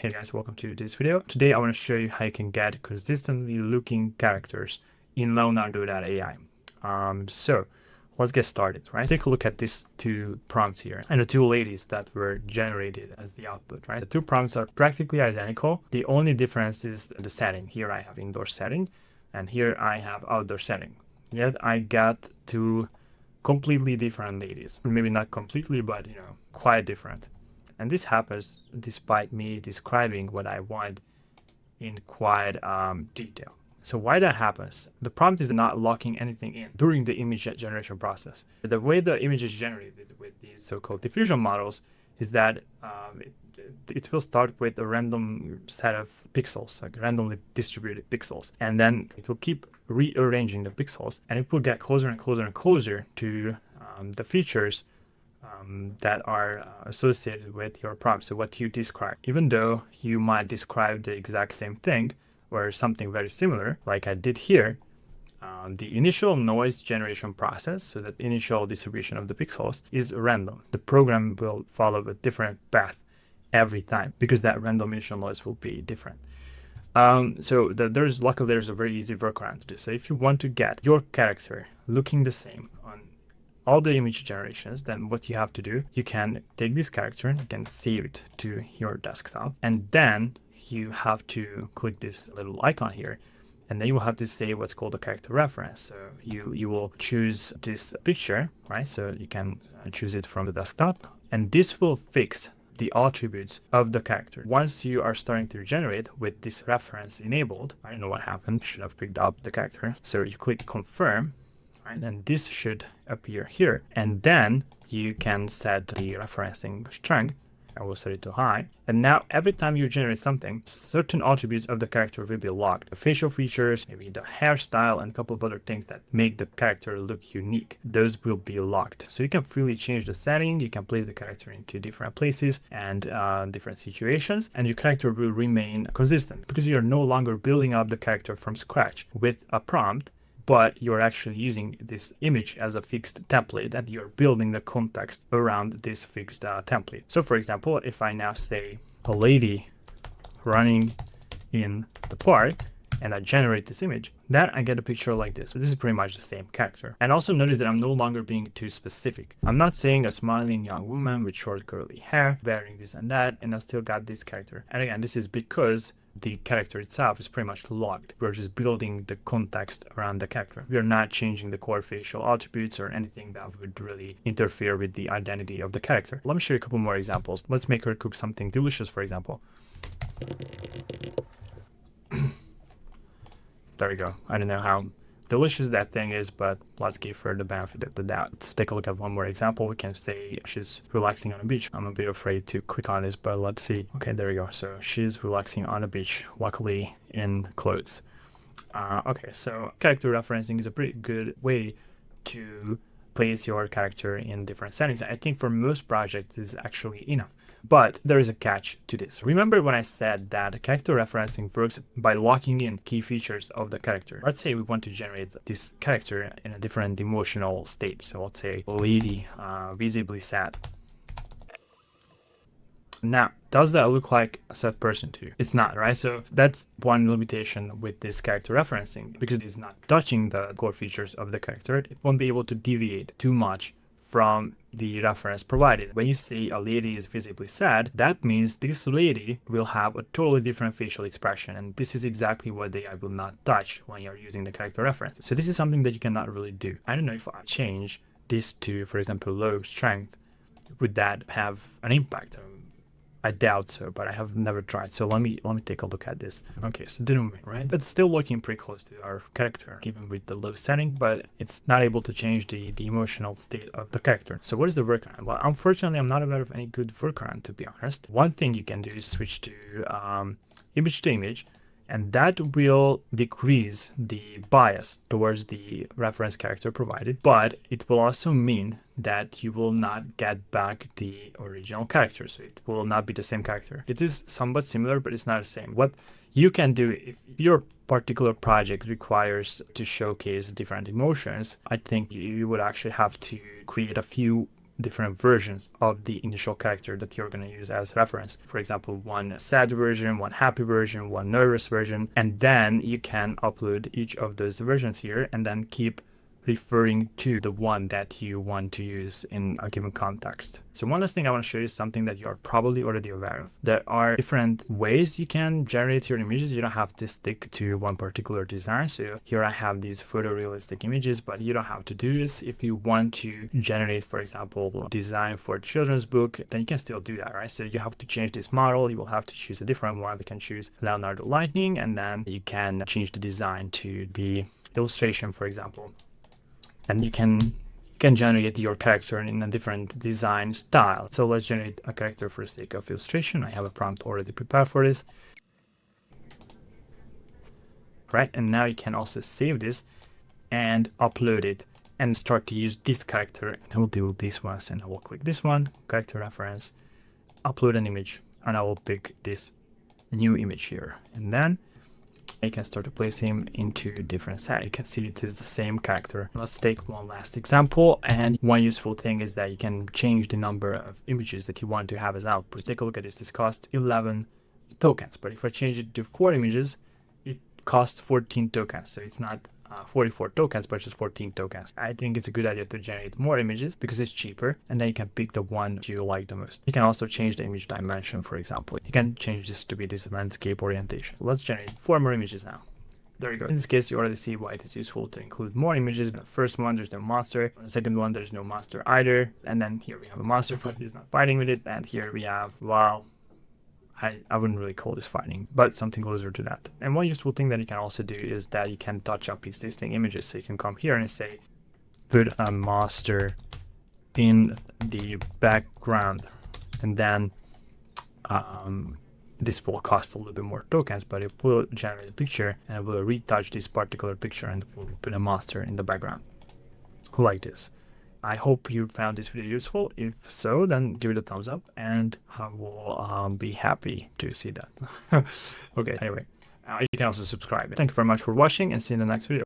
Hey guys, welcome to this video. Today I want to show you how you can get consistently looking characters in Leonardo.ai. So let's get started, right? Take a look at these two prompts here and the two ladies that were generated as the output, right? The two prompts are practically identical. The only difference is the setting. Here I have indoor setting and here I have outdoor setting. Yet I got two completely different ladies. Maybe not completely, but quite different. And this happens despite me describing what I want in quite detail. So why that happens? The prompt is not locking anything in during the image generation process. The way the image is generated with these so-called diffusion models is that it will start with a random set of pixels, like randomly distributed pixels. And then it will keep rearranging the pixels and it will get closer and closer and closer to the features that are associated with your prompt, so what you describe. Even though you might describe the exact same thing or something very similar, like I did here, the initial noise generation process, so that initial distribution of the pixels, is random. The program will follow a different path every time because that random initial noise will be different. Luckily there's a very easy workaround to this. So if you want to get your character looking the same on all the image generations, then what you have to do, you can take this character and you can save it to your desktop, and then you have to click this little icon here, and then you will have to say what's called a character reference. So you will choose this picture, right? So you can choose it from the desktop, and this will fix the attributes of the character. Once you are starting to generate with this reference enabled, I don't know what happened, should have picked up the character. So you click confirm, right? And this should appear here. And then you can set the referencing strength. I will set it to high. And now every time you generate something, certain attributes of the character will be locked. The facial features, maybe the hairstyle, and a couple of other things that make the character look unique. Those will be locked. So you can freely change the setting. You can place the character into different places and different situations, and your character will remain consistent because you are no longer building up the character from scratch with a prompt, but you're actually using this image as a fixed template and you're building the context around this fixed template. So for example, if I now say a lady running in the park and I generate this image, then I get a picture like this. So this is pretty much the same character. And also notice that I'm no longer being too specific. I'm not saying a smiling young woman with short curly hair wearing this and that, and I still got this character. And again, this is because the character itself is pretty much locked. We're just building the context around the character. We're not changing the core facial attributes or anything that would really interfere with the identity of the character. Let me show you a couple more examples. Let's make her cook something delicious, for example. There we go. I don't know how delicious that thing is, but let's give her the benefit of the doubt. Let's take a look at one more example. We can say she's relaxing on a beach. I'm a bit afraid to click on this, but let's see. Okay, there we go. So she's relaxing on a beach, luckily in clothes. Okay, so character referencing is a pretty good way to place your character in different settings. I think for most projects this is actually enough. But there is a catch to this. Remember when I said that character referencing works by locking in key features of the character. Let's say we want to generate this character in a different emotional state. So let's say lady, visibly sad. Now, does that look like a sad person to you? It's not, right? So that's one limitation with this character referencing, because it's not touching the core features of the character. It won't be able to deviate too much from the reference provided. When you say a lady is visibly sad, that means this lady will have a totally different facial expression, and this is exactly what the AI will not touch when you're using the character reference. So this is something that you cannot really do. I don't know if I change this to, for example, low strength, would that have an impact? I doubt so, but I have never tried. So let me take a look at this. Okay, so didn't win, right? It's still looking pretty close to our character, even with the low setting, but it's not able to change the emotional state of the character. So what is the workaround? Well, unfortunately, I'm not aware of any good workaround, to be honest. One thing you can do is switch to image to image, and that will decrease the bias towards the reference character provided, but it will also mean that you will not get back the original character, so it will not be the same character. It is somewhat similar, but it's not the same. What you can do, if your particular project requires to showcase different emotions, I think you would actually have to create a few different versions of the initial character that you're going to use as reference. For example, one sad version, one happy version, one nervous version, and then you can upload each of those versions here and then keep referring to the one that you want to use in a given context. So one last thing I want to show you is something that you're probably already aware of. There are different ways you can generate your images. You don't have to stick to one particular design. So here I have these photorealistic images, but you don't have to do this. If you want to generate, for example, design for a children's book, then you can still do that, right? So you have to change this model. You will have to choose a different one. You can choose Leonardo.ai, and then you can change the design to be illustration, for example. And you can generate your character in a different design style. So let's generate a character for the sake of illustration. I have a prompt already prepared for this. Right, and now you can also save this and upload it and start to use this character. I will do this once, and I will click this one, character reference, upload an image, and I will pick this new image here. And then you can start to place him into different set. You can see it is the same character. Let's take one last example, and one useful thing is that you can change the number of images that you want to have as output. Take a look at this. This costs 11 tokens, but if I change it to 4 images, it costs 14 tokens. So it's not 44 tokens, but just 14 tokens. I think it's a good idea to generate more images because it's cheaper, and then you can pick the one you like the most. You can also change the image dimension, for example. You can change this to be this landscape orientation. Let's generate 4 more images now. There you go. In this case, you already see why it is useful to include more images. The first one, there's no monster. The second one, there's no monster either. And then here we have a monster, but he's not fighting with it. And here we have, well, I wouldn't really call this fighting, but something closer to that. And one useful thing that you can also do is that you can touch up existing images. So you can come here and say, put a monster in the background. And then this will cost a little bit more tokens, but it will generate a picture and it will retouch this particular picture and will put a monster in the background like this. I hope you found this video useful. If so, then give it a thumbs up, and I will be happy to see that. Okay, anyway, you can also subscribe. Thank you very much for watching, and see you in the next video.